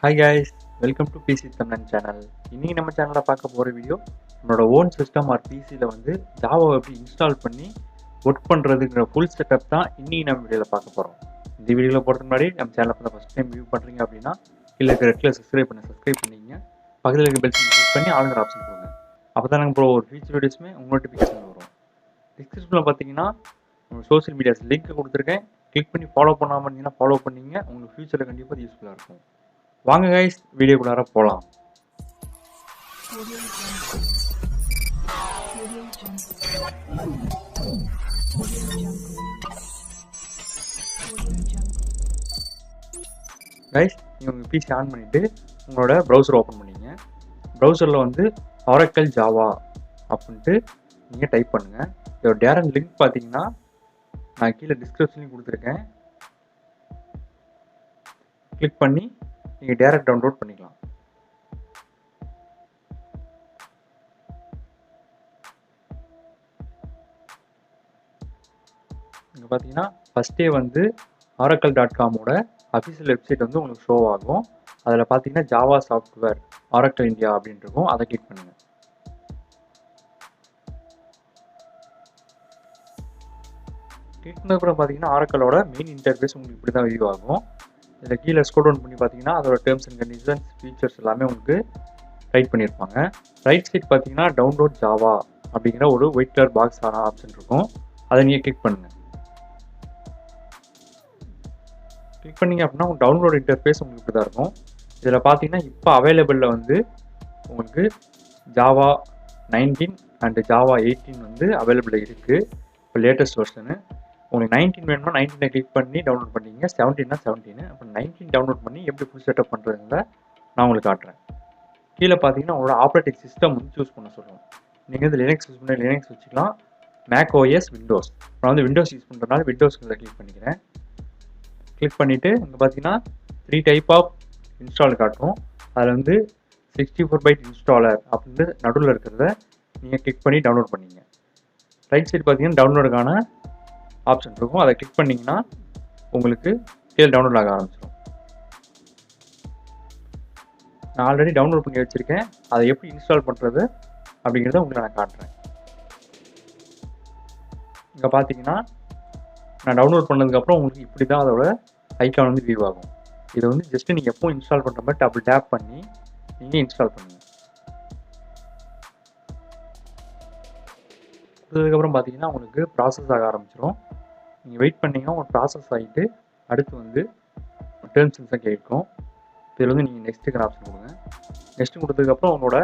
Hi guys, welcome to PC Tamilan channel. இன்னைக்கு நம்ம சேனல்ல பார்க்க போற வீடியோ நம்மளோட ஓன் சிஸ்டம் ஆர் பிசில வந்து ஜாவாவை எப்படி இன்ஸ்டால் பண்ணி ஒர்க் பண்றதுங்கிற ஃபுல் செட்டப் தான் இன்னைக்கு நம்ம வீடியோல பார்க்க போறோம். இந்த வீடியோல போறதுக்கு முன்னாடி நம்ம சேனலை வந்து ஃபர்ஸ்ட் டைம் வியூ பண்றீங்க அப்படின்னா கீழ இருக்க ரெட் கலர் சப்ஸ்கிரைப் பண்ணிக்கங்க. பக்கத்துல இருக்க பெல் சிம்பிள் கிளிக் பண்ணி ஆளுங்கிற ஆப்ஷன் கொடுங்க. அப்பதான் நாங்க போற ஒரு ஃபியூச்சர் வீடியோஸ்மே உங்க நோட்டிஃபிகேஷன் வரும். டிஸ்கிரிப்ஷன்ல பாத்தீங்கன்னா சோஷியல் மீடியாஸ் லிங்க் கொடுத்துருக்கேன். கிளிக் பண்ணி ஃபாலோ பண்ணாம இருந்தீங்கன்னா ஃபாலோ பண்ணீங்க. உங்களுக்கு ஃபியூச்சர்ல கண்டிப்பா யூஸ்ஃபுல்லா இருக்கும். வாங்க கைஸ் வீடியோக்குள்ளார போலாம். கைஸ் நீங்கள் உங்கள் பிசி ஆன் பண்ணிவிட்டு உங்களோட ப்ரௌசர் ஓப்பன் பண்ணிங்க. ப்ரௌசரில் வந்து ஆரக்கிள் ஜாவா அப்படின்ட்டு நீங்கள் டைப் பண்ணுங்கள். இதோட டேரக்ட் லிங்க் பார்த்தீங்கன்னா நான் கீழே டிஸ்கிரிப்ஷன்லையும் கொடுத்துருக்கேன். கிளிக் பண்ணி நீங்கள் டேரக்ட் டவுன்லோட் பண்ணிக்கலாம். இங்கே பார்த்தீங்கன்னா ஃபஸ்ட்டே வந்து oracle.com-ஓட அஃபிஷியல் வெப்சைட் வந்து உங்களுக்கு ஷோ ஆகும். அதில் பார்த்தீங்கன்னா ஜாவா சாஃப்ட்வேர் ஆரக்கிள் இந்தியா அப்படின்னு இருக்கும். அதை கிளிக் பண்ணுங்கள். கிளிக் பண்ணதுக்கப்புறம் பார்த்தீங்கன்னா ஆரக்கிளோட மெயின் இன்டர்ஃபேஸ் உங்களுக்கு இப்படி தான் வியூ ஆகும். இதில் கீழே ஸ்க்ரோல் டவுன் பண்ணி பார்த்தீங்கன்னா அதோட டேர்ம்ஸ் அண்ட் கண்டிஷன்ஸ் ஃபீச்சர்ஸ் எல்லாமே உங்களுக்கு ரைட் பண்ணியிருப்பாங்க. ரைட் சைட் பார்த்தீங்கன்னா டவுன்லோட் ஜாவா அப்படிங்கிற ஒரு ஒயிட் கலர் பாக்ஸ் ஆப்ஷன் இருக்கும். அதை நீங்கள் கிளிக் பண்ணுங்கள். கிளிக் பண்ணிங்க அப்படின்னா உங்கள் டவுன்லோட் இன்டர்ஃபேஸ் உங்களுக்கு இப்படி தான் இருக்கும். இதில் பார்த்தீங்கன்னா இப்போ அவைலபிளில் வந்து உங்களுக்கு ஜாவா 19 அண்ட் ஜாவா 18 வந்து அவைலபிளில் இருக்குது. இப்போ லேட்டஸ்ட் வெர்ஷனு. உங்களுக்கு 19 வேணுமா 19 கிளிக் பண்ணி டவுன்லோட் பண்ணிங்க. 17னா 17. அப்புறம் 19 டவுன்லோட் பண்ணி எப்படி ஃபுல் செட்டப் பண்ணுறதுங்க நான் உங்களுக்கு காட்டுறேன். கீழே பார்த்தீங்கன்னா உங்களோட ஆப்ரேட்டிங் சிஸ்டம் வந்து சூஸ் பண்ண சொல்லுவோம். நீங்கள் வந்து லினக்ஸ் யூஸ் பண்ணி லினக்ஸ் வச்சுக்கலாம். Mac OS Windows. நான் வந்து விண்டோஸ் யூஸ் பண்ணுறதுனால விண்டோஸ்க்கு கிளிக் பண்ணிக்கிறேன். கிளிக் பண்ணிவிட்டு இங்கே பார்த்தீங்கன்னா 3 டைப் ஆஃப் இன்ஸ்டால் காட்டும். அதில் வந்து 64 பைட் இன்ஸ்டாலர் அப்படின்னு நடுவில் இருக்கிறத நீங்கள் கிளிக் பண்ணி டவுன்லோட் பண்ணிங்க. ரைட் சைடு பார்த்தீங்கன்னா டவுன்லோடுக்கான ஆப்ஷன் இருக்கும். அதை கிளிக் பண்ணிங்கன்னா உங்களுக்கு கீழே டவுன்லோட் ஆக ஆரம்பிச்சிடும். நான் ஆல்ரெடி டவுன்லோட் பண்ணி வச்சுருக்கேன். அதை எப்படி இன்ஸ்டால் பண்ணுறது அப்படிங்கிறத உங்களுக்கு நான் காட்டுறேன். இங்கே பார்த்தீங்கன்னா நான் டவுன்லோட் பண்ணதுக்கப்புறம் உங்களுக்கு இப்படி தான் அதோட ஐக்கான் வந்து வியூ ஆகும். இதை வந்து ஜஸ்ட்டு நீங்கள் எப்போ இன்ஸ்டால் பண்ணுற மாதிரி டபுள் டேப் பண்ணி நீங்கள் இன்ஸ்டால் பண்ணுங்கள். அதுக்கப்புறம் பார்த்தீங்கன்னா உங்களுக்கு ப்ராசஸ் ஆக ஆரம்பிச்சிடும். நீங்கள் வெயிட் பண்ணிங்கன்னா உங்களுக்கு ப்ராசஸ் ஆகிட்டு அடுத்து வந்து டேர்ம்ஸ் தான் கேட்கும். இதில் வந்து நீங்கள் நெக்ஸ்ட்டுங்கிற ஆப்ஷன் கொடுங்க. நெக்ஸ்ட்டு கொடுத்ததுக்கப்புறம் உங்களோட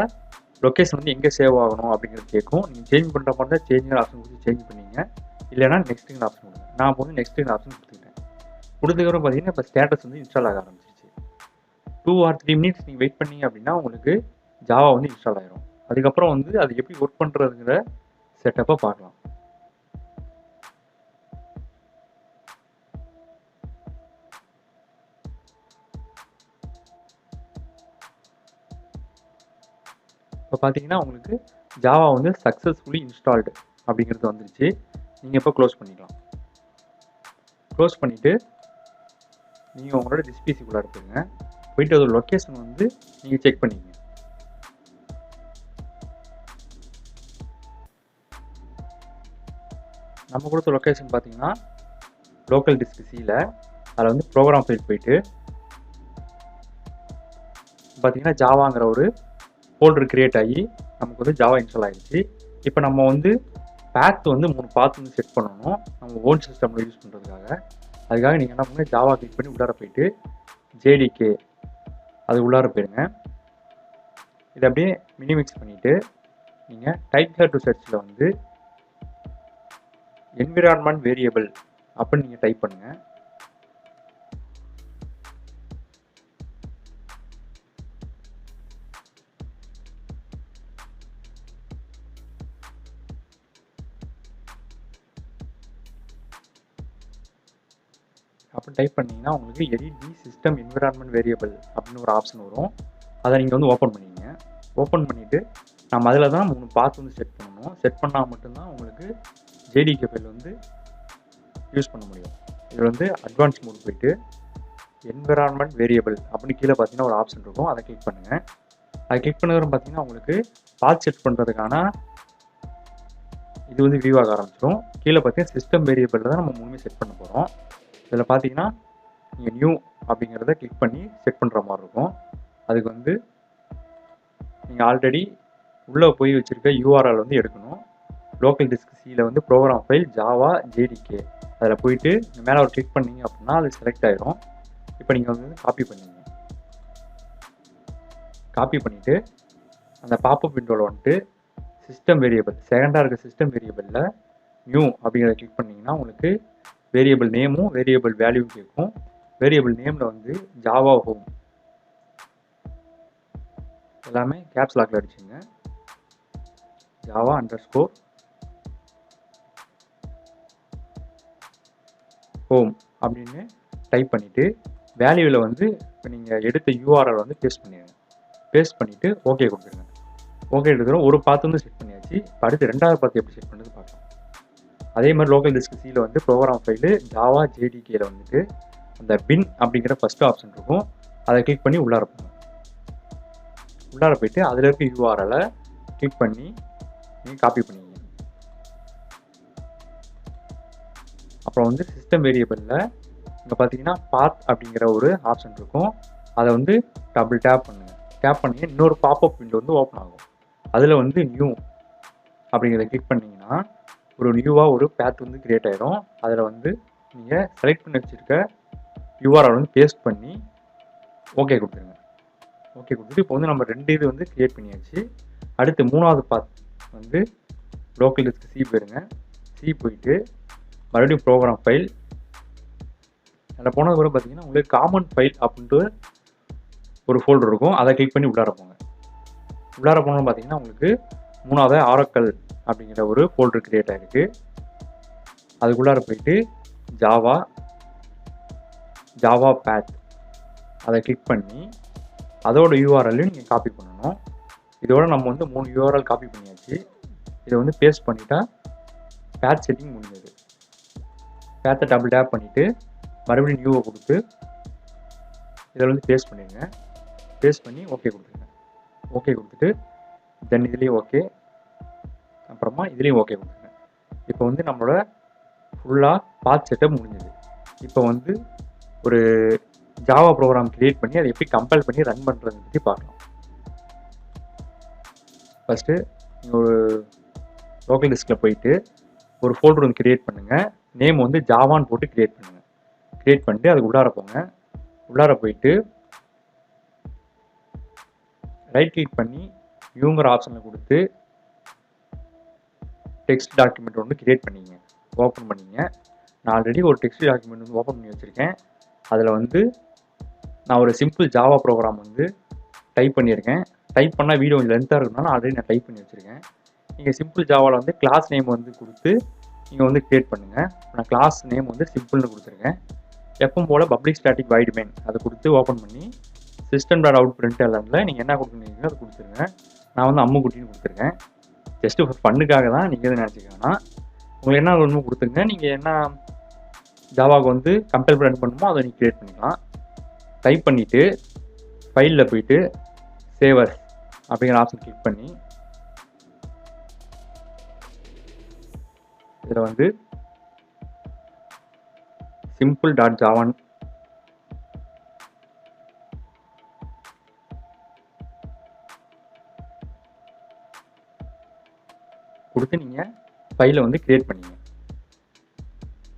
லொக்கேஷன் வந்து எங்கே சேவ் ஆகணும் அப்படிங்கிறது கேட்கும். நீங்கள் சேஞ்ச் பண்ணுற மாதிரி தான் சேஞ்சுங்கிற ஆப்ஷன் கொடுத்து சேஞ்ச் பண்ணிங்க. இல்லைனா நெக்ஸ்ட்டுங்கிற ஆப்ஷன் கொடுங்க. நான் இப்போ வந்து நெக்ஸ்ட்டுங்கிற ஆப்ஷன் கொடுத்துக்கிட்டேன். கொடுத்ததுக்கப்புறம் பார்த்தீங்கன்னா இப்போ ஸ்டேட்டஸ் வந்து இன்ஸ்டால் ஆக ஆரம்பிச்சிருச்சு. 2 or 3 minutes நீங்கள் வெயிட் பண்ணீங்க அப்படின்னா உங்களுக்கு ஜாவா வந்து இன்ஸ்டால் ஆகிரும். அதுக்கப்புறம் வந்து அது எப்படி ஒர்க் பண்ணுறதுங்கிற செட்டப்பை பார்க்கலாம். இப்போ பார்த்தீங்கன்னா உங்களுக்கு ஜாவா வந்து சக்ஸஸ்ஃபுல்லி இன்ஸ்டால்டு அப்படிங்கிறது வந்துருச்சு. நீங்கள் இப்போ க்ளோஸ் பண்ணிக்கலாம். க்ளோஸ் பண்ணிவிட்டு நீங்கள் உங்களோட டிஸ்பிசிக்குள்ளே இருப்பீங்க. போயிட்டு அதோட லொக்கேஷன் வந்து நீங்கள் செக் பண்ணிக்கங்க. நம்ம கொடுத்த லொக்கேஷன் பார்த்தீங்கன்னா லோக்கல் டிஸ்க் சியில் அதில் வந்து ப்ரோக்ராம் ஃபைல் போயிட்டு பார்த்தீங்கன்னா ஜாவாங்கிற ஒரு ஃபோல்டர் கிரியேட் ஆகி நமக்கு வந்து ஜாவா இன்ஸ்டால் ஆகிடுச்சு. இப்போ நம்ம வந்து பேத் வந்து 3 பாத் வந்து செட் பண்ணணும் நம்ம ஓன் சிஸ்டமில் யூஸ் பண்ணுறதுக்காக. அதுக்காக நீங்கள் என்ன பண்ணுங்க, ஜாவா கிளிக் பண்ணி உள்ளார போயிட்டு JDK அது உள்ளார போயிருங்க. இதை அப்படியே மினிமிக்ஸ் பண்ணிவிட்டு நீங்கள் டைப் டு சர்ச்சில் வந்து என்விரான்மெண்ட் வேரியபிள் அப்படின்னு நீங்கள் டைப் பண்ணுங்கள். அப்போ டைப் பண்ணிங்கன்னா உங்களுக்கு எடிட் தி சிஸ்டம் என்விரான்மெண்ட் வேரியபிள் அப்படின்னு ஒரு ஆப்ஷன் வரும். அதை நீங்கள் வந்து ஓப்பன் பண்ணிங்க. ஓப்பன் பண்ணிவிட்டு நம்ம அதில் தான் 3 பாத் வந்து செட் பண்ணணும். செட் பண்ணால் மட்டும்தான் உங்களுக்கு JDK ஃபைல் வந்து யூஸ் பண்ண முடியும். இதில் வந்து அட்வான்ஸ் மோட் போயிட்டு என்விரான்மெண்ட் வேரியபிள் அப்படின்னு கீழே பார்த்தீங்கன்னா ஒரு ஆப்ஷன் இருக்கும், அதை கிளிக் பண்ணுங்கள். அதை கிளிக் பண்ணதும் பார்த்தீங்கன்னா உங்களுக்கு பாத் செட் பண்ணுறதுக்கான இது வந்து வியூ ஆக ஆரம்பிச்சிடும். கீழே பார்த்தீங்கன்னா சிஸ்டம் வேரியபிளில் தான் நம்ம முழுமையாக செட் பண்ண போகிறோம். இதில் பார்த்தீங்கன்னா நீங்கள் நியூ அப்படிங்கிறத கிளிக் பண்ணி செட் பண்ணுற மாதிரி இருக்கும். அதுக்கு வந்து நீங்கள் ஆல்ரெடி உள்ளே போய் வச்சுருக்க யூஆர்எல் வந்து எடுக்கணும். லோக்கல் டிஸ்க் சியில் வந்து ப்ரோக்ராம் ஃபைல் ஜாவா ஜேடிகே அதில் போயிட்டு மேலே ஒரு கிளிக் பண்ணிங்க அப்படின்னா அது செலக்ட் ஆகிடும். இப்போ நீங்கள் வந்து காப்பி பண்ணிங்க. காப்பி பண்ணிவிட்டு அந்த பாப்அப் விண்டோவில் வந்துட்டு சிஸ்டம் வேரியபிள் செகண்டாக இருக்க சிஸ்டம் வேரியபிளில் நியூ அப்படிங்கிறத கிளிக் பண்ணிங்கன்னா உங்களுக்கு வேரியபிள் நேமும் வேரியபிள் வேல்யூ கேட்கும். வேரியபிள் நேமில் வந்து ஜாவா ஹோம் எல்லாமே கேப்ஸ் லாக்கில் அடிச்சுங்க. ஜாவா அண்டர்ஸ்கோர் ஹோம் அப்படின்னு டைப் பண்ணிவிட்டு வேல்யூவில் வந்து இப்போ நீங்கள் எடுத்த யூஆர்எல் வந்து பேஸ்ட் பண்ணிடுங்க. பேஸ்ட் பண்ணிவிட்டு ஓகே கொடுத்துருங்க. ஓகே எடுத்துகிறோம். ஒரு பாத்து வந்து செட் பண்ணியாச்சு. இப்போ அடுத்து ரெண்டாவது பாத்து எப்படி செட் பண்ணுறது பார்க்கலாம். அதே மாதிரி லோக்கல் டிஸ்க் சியில் வந்து ப்ரோக்ராம் ஃபைலு ஜாவா ஜேடிகேயில் வந்துட்டு அந்த பின் அப்படிங்கிற ஃபஸ்ட்டு ஆப்ஷன் இருக்கும், அதை கிளிக் பண்ணி உள்ளார போங்க. உள்ளார போயிட்டு அதில் இருக்க யூஆர்எலை கிளிக் பண்ணி நீங்கள் காப்பி பண்ணிங்க. அப்புறம் வந்து சிஸ்டம் வேரியபிளில் இங்கே பார்த்தீங்கன்னா பாத் அப்படிங்கிற ஒரு ஆப்ஷன் இருக்கும், அதை வந்து டபுள் டேப் பண்ணுங்கள். டேப் பண்ணி இன்னொரு பாப்அப் விண்டோ வந்து ஓப்பன் ஆகும். அதில் வந்து நியூ அப்படிங்கிறத கிளிக் பண்ணிங்கன்னா ஒரு நியூவாக ஒரு பேத் வந்து கிரியேட் ஆகிடும். அதில் வந்து நீங்கள் செலக்ட் பண்ணி வச்சுருக்க யூஆர்எல் வந்து பேஸ்ட் பண்ணி ஓகே கொடுத்துருங்க. ஓகே கொடுத்துட்டு இப்போ வந்து நம்ம 2 இது வந்து கிரியேட் பண்ணியாச்சு. அடுத்து மூணாவது பாத் வந்து லோக்கல் டிஸ்க் சி போயிருங்க. சி போயிட்டு மறுபடியும் ப்ரோக்ராம் ஃபைல் அதில் போனது கூட பார்த்தீங்கன்னா உங்களுக்கு காமன் ஃபைல் அப்படின்ட்டு ஒரு ஃபோல்டர் இருக்கும், அதை கிளிக் பண்ணி உள்ளார போங்க. உள்ளார போனோம்னு பார்த்தீங்கன்னா உங்களுக்கு மூணாவது ஆரக்கல் அப்படிங்கிற ஒரு ஃபோல்டர் கிரியேட் ஆகிருக்கு. அதுக்குள்ளார போயிட்டு ஜாவா பேத் அதை கிளிக் பண்ணி அதோட யூஆர்எல்லையும் நீங்கள் காப்பி பண்ணணும். இதோட நம்ம வந்து 3 யூஆர்எல் காப்பி பண்ணியாச்சு. இதை வந்து பேஸ்ட் பண்ணிட்டா பேத் செட்டிங் முடிஞ்சது. பேத்தை டபுள் டேப் பண்ணிவிட்டு மறுபடியும் நியூவை கொடுத்து இதில் வந்து பேஸ்ட் பண்ணிடுங்க. பேஸ்ட் பண்ணி ஓகே கொடுத்துருங்க. ஓகே கொடுத்துட்டு தென் இதுலேயும் ஓகே, அப்புறமா இதுலேயும் ஓகே கொடுத்துருங்க. இப்போ வந்து நம்மளோட ஃபுல்லாக பாத் செட்டப் முடிஞ்சது. இப்போ வந்து ஒரு ஜாவா ப்ரோக்ராம் கிரியேட் பண்ணி அதை எப்படி கம்பைல் பண்ணி ரன் பண்ணுறதை பற்றி பார்க்கலாம். ஃபஸ்ட்டு நீங்கள் ஒரு லோக்கல் டிஸ்கில் போயிட்டு ஒரு ஃபோல்டர் வந்து கிரியேட் பண்ணுங்கள். நேம் வந்து ஜாவான்னு போட்டு கிரியேட் பண்ணுங்கள். கிரியேட் பண்ணிட்டு அதுக்கு உள்ளார போங்க. உள்ளார போயிட்டு ரைட் கிளிக் பண்ணி நியூங்கிற ஆப்ஷனில் கொடுத்து டெக்ஸ்ட் டாக்குமெண்ட் வந்து கிரியேட் பண்ணிங்க. ஓப்பன் பண்ணிங்க. நான் ஆல்ரெடி ஒரு டெக்ஸ்ட் டாக்குமெண்ட் வந்து ஓப்பன் பண்ணி வச்சுருக்கேன். அதில் வந்து நான் ஒரு சிம்பிள் ஜாவா ப்ரோக்ராம் வந்து டைப் பண்ணியிருக்கேன். டைப் பண்ணால் வீடியோ கொஞ்சம் லென்த்தாக இருக்கணும்னா ஆல்ரெடி நான் டைப் பண்ணி வச்சுருக்கேன். நீங்கள் சிம்பிள் ஜாவாவில் வந்து கிளாஸ் நேம் வந்து கொடுத்து நீங்கள் வந்து கிரியேட் பண்ணுங்கள். நான் கிளாஸ் நேம் வந்து சிம்பிள்னு கொடுத்துருக்கேன். எப்பவும் போல் பப்ளிக் ஸ்டாட்டிக் வைட் மெயின் அதை கொடுத்து ஓப்பன் பண்ணி சிஸ்டம் டாட் அவுட் பிரிண்ட் எல்லாம் நீங்கள் என்ன கொடுக்குறீங்களோ அதை கொடுத்துருங்க. நான் வந்து அம்முக்குட்டின்னு கொடுத்துருக்கேன். ஜஸ்ட்டு ஃபண்ணுக்காக தான், நீங்கள் எதுவும் நினச்சிக்கோங்கன்னா உங்களுக்கு என்ன ஒன்றுமோ கொடுத்துருங்க. நீங்கள் என்ன ஜாவாவுக்கு வந்து கம்பைல் ரன் பண்ணுமோ அதை நீங்கள் கிரியேட் பண்ணிக்கலாம். டைப் பண்ணிவிட்டு ஃபைலில் போயிட்டு சேவர்ஸ் அப்படிங்கிற ஆப்ஷன் கிளிக் பண்ணி இதில் வந்து சிம்பிள் டாட் ஜாவான் கொடுத்து நீங்கள் ஃபைலை வந்து கிரியேட் பண்ணிங்க.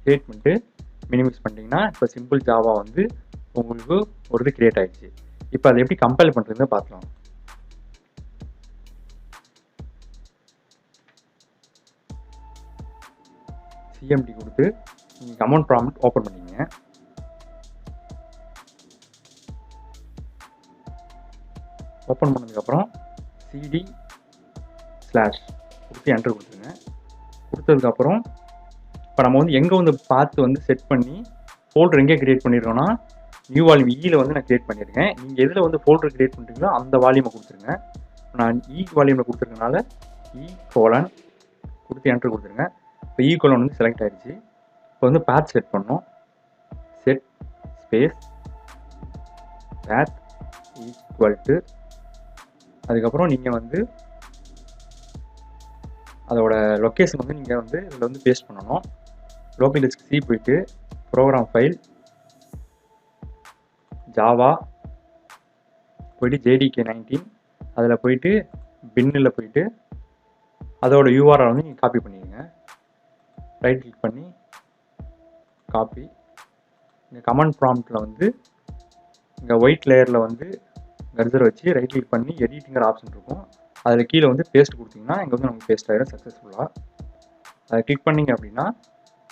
கிரியேட் பண்ணிட்டு மினிமைஸ் பண்ணிட்டீங்கன்னா இப்போ சிம்பிள் ஜாவா வந்து உங்களுக்கு ஒரு இது கிரியேட் ஆகிடுச்சு. இப்போ அதை எப்படி கம்பைல் பண்ணுறதுன்னு பார்க்கலாம். சிஎம்டி கொடுத்து நீங்கள் கமாண்ட் ப்ராம்ப்ட் ஓப்பன் பண்ணிங்க. ஓப்பன் பண்ணதுக்கப்புறம் சிடி ஸ்லாஷ் கொடுத்து என்டர் கொடுத்துருங்க. கொடுத்ததுக்கப்புறம் இப்போ நம்ம வந்து எங்கே வந்து பார்த்து வந்து செட் பண்ணி ஃபோல்டர் எங்கே கிரியேட் பண்ணியிருக்கோன்னா நியூ வால்யூம் இயில் வந்து நான் கிரியேட் பண்ணியிருக்கேன். நீங்கள் எதில் வந்து ஃபோல்டர் கிரியேட் பண்ணுறீங்களோ அந்த வால்யூமை கொடுத்துருங்க. நான் வால்யூமில் கொடுத்துருக்கனால கோலன் கொடுத்து என்டர் கொடுத்துருங்க. இப்போ கோலன் வந்து செலக்ட் ஆகிடுச்சு. இப்போ வந்து பாத் செட் பண்ணோம். Set space path equal to அதுக்கப்புறம் நீங்கள் வந்து அதோட லொக்கேஷன் வந்து நீங்கள் வந்து இதில் வந்து பேஸ்ட் பண்ணணும். லோக்கல் டிஸ்க் சி போயிட்டு ப்ரோக்ராம் ஃபைல் ஜாவா போயிட்டு JDK 19 அதில் போயிட்டு பின்னில் போயிட்டு அதோட URL வந்து நீங்கள் காப்பி பண்ணிடுங்க. ரைட் கிளிக் பண்ணி காப்பி. இங்கே கமெண்ட் ப்ராம்ப்டில் வந்து இங்கே ஒயிட் லேயரில் வந்து கர்சர் வச்சு ரைட் கிளிக் பண்ணி எடிட்டிங்கிற ஆப்ஷன் இருக்கும். அதில் கீழே வந்து பேஸ்ட் கொடுத்தீங்கன்னா இங்கே வந்து நமக்கு பேஸ்ட் ஆகிடும் சக்ஸஸ்ஃபுல்லாக. அதை கிளிக் பண்ணிங்க அப்படின்னா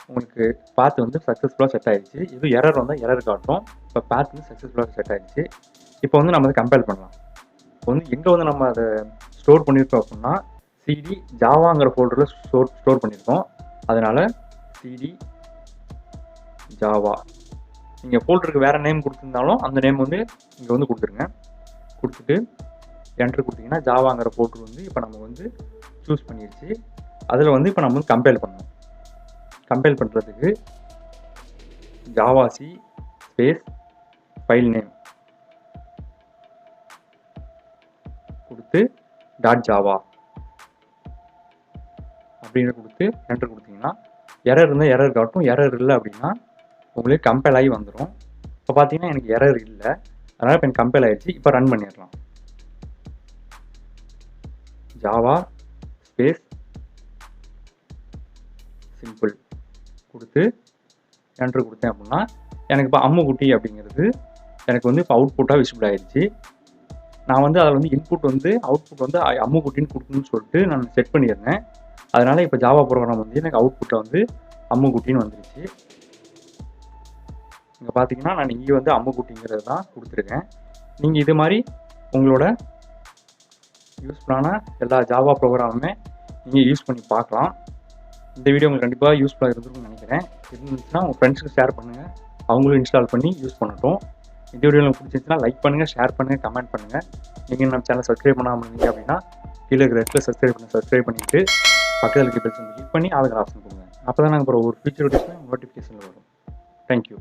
உங்களுக்கு பாத் வந்து சக்ஸஸ்ஃபுல்லாக செட் ஆகிடுச்சு. இது எரர் வந்தால் எரர் காட்டும். இப்போ பாத் வந்து சக்ஸஸ்ஃபுல்லாக செட் ஆகிடுச்சு. இப்போ வந்து நம்ம அதை கம்பேர் பண்ணலாம். இப்போ வந்து எங்கே வந்து நம்ம அதை ஸ்டோர் பண்ணியிருக்கோம் அப்படின்னா சிடி ஜாவாங்கிற ஃபோல்டரில் ஸ்டோர் பண்ணியிருக்கோம். அதனால் சிடி ஜாவா. நீங்கள் ஃபோல்டருக்கு வேறு நேம் கொடுத்துருந்தாலும் அந்த நேம் வந்து இங்கே வந்து கொடுத்துருங்க. கொடுத்துட்டு என்ட்ரு கொடுத்தீங்கன்னா ஜாவாங்கிற ஃபோல்டர் வந்து இப்போ நம்ம வந்து சூஸ் பண்ணிடுச்சு. அதில் வந்து இப்போ நம்ம வந்து கம்பைல் பண்ணணும். கம்பைல் பண்ணுறதுக்கு ஜாவாசி ஸ்பேஸ் ஃபைல் நேம் கொடுத்து .java அப்படின்னு கொடுத்து என்ட்ரு கொடுத்தீங்கன்னா எரர் இருந்தால் எரர் காட்டும். எரர் இல்லை அப்படின்னா உங்களுக்கு கம்பைல் ஆகி வந்துடும். இப்போ பார்த்தீங்கன்னா எனக்கு எரர் இல்லை, அதனால் இப்போ எனக்கு கம்பைல் ஆகிடுச்சு. இப்போ ரன் பண்ணிடலாம். ஜாவா ஸ்பேஸ் சிம்பிள் கொடுத்து என்ட்ரு கொடுத்தேன் அப்படின்னா எனக்கு இப்போ அம்முக்குட்டி அப்படிங்கிறது எனக்கு வந்து இப்போ அவுட்புட்டாக விசிபிள் ஆகிடுச்சு. நான் வந்து அதில் வந்து இன்புட் வந்து அவுட்புட் வந்து அம்முக்குட்டின்னு கொடுக்கணும்னு சொல்லிட்டு நான் செட் பண்ணியிருந்தேன். அதனால் இப்போ ஜாவா ப்ரோக்ராம் வந்து எனக்கு அவுட்புட்டில் வந்து அம்முக்குட்டின்னு வந்துருச்சு. இங்கே பார்த்தீங்கன்னா நான் இங்கே வந்து அம்முக்குட்டிங்கிறது தான் கொடுத்துருக்கேன். நீங்கள் இது மாதிரி உங்களோட யூஸ்ஃபுல்லான எல்லா ஜாவா ப்ரோக்ராமுமே நீங்கள் யூஸ் பண்ணி பார்க்கலாம். இந்த வீடியோ உங்களுக்கு கண்டிப்பாக யூஸ்ஃபுல்லாக இருந்திருக்கும்னு நினைக்கிறேன். இருந்துச்சுன்னா உங்கள் ஃப்ரெண்ட்ஸுக்கு ஷேர் பண்ணுங்கள், அவங்களும் இன்ஸ்டால் பண்ணி யூஸ் பண்ணட்டும். இந்த வீடியோ உங்களுக்கு பிடிச்சிருந்துச்சுன்னா லைக் பண்ணுங்கள், ஷேர் பண்ணுங்கள், கமெண்ட் பண்ணுங்கள். நீங்கள் நம்ம சேனல் சப்ஸ்கிரைப் பண்ணாமல் இருந்தீங்க அப்படின்னா கீழே இருக்கிற இடத்துல சப்ஸ்கிரைப் பண்ணிவிட்டு பக்கத்தில் இருக்க பெல் கிளிக் பண்ணி ஆளுங்கிற ஆப்ஷன் கொடுங்க. அப்போ தான் நாங்கள் அப்புறம் ஒரு ஃபியூச்சர் நோட்டிஃபிகேஷனில் வரும். தேங்க்யூ.